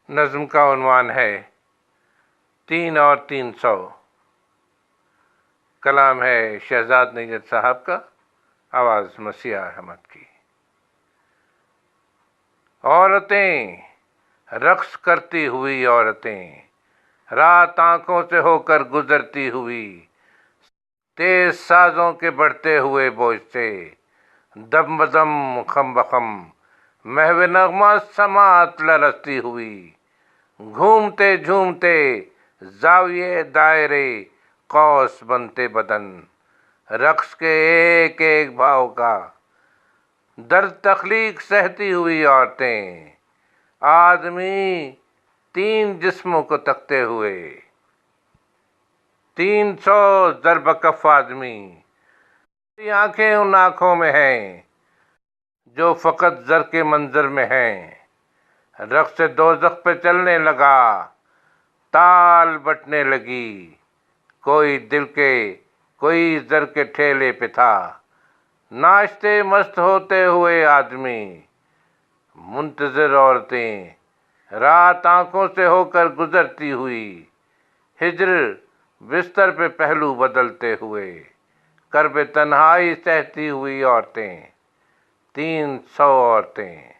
نظم کا عنوان ہے 3 اور 300۔ کلام ہے شہزاد نیت صاحب کا، آواز مسیح احمد کی۔ عورتیں، رقص کرتی ہوئی عورتیں، رات آنکھوں سے ہو کر گزرتی ہوئی، تیز سازوں کے بڑھتے ہوئے بوجھ سے، دم بدم خم بخم، محو نغمہ سماعت لرزتی ہوئی، گھومتے جھومتے زاویے دائرے قوس بنتے بدن، رقص کے ایک ایک بھاؤ کا درد تخلیق سہتی ہوئی عورتیں، آدمی 3 جسموں کو تکتے ہوئے، 300 ضرب کف آدمی، آنکھیں ان آنکھوں میں ہیں جو فقط زر کے منظر میں ہیں، رقص دوزخ پہ چلنے لگا، تال بٹنے لگی، کوئی دل کے کوئی زر کے ٹھیلے پہ تھا، ناچتے مست ہوتے ہوئے آدمی، منتظر عورتیں، رات آنکھوں سے ہو کر گزرتی ہوئی، ہجر بستر پہ پہلو بدلتے ہوئے، کرب تنہائی سہتی ہوئی عورتیں، 300 عورتیں۔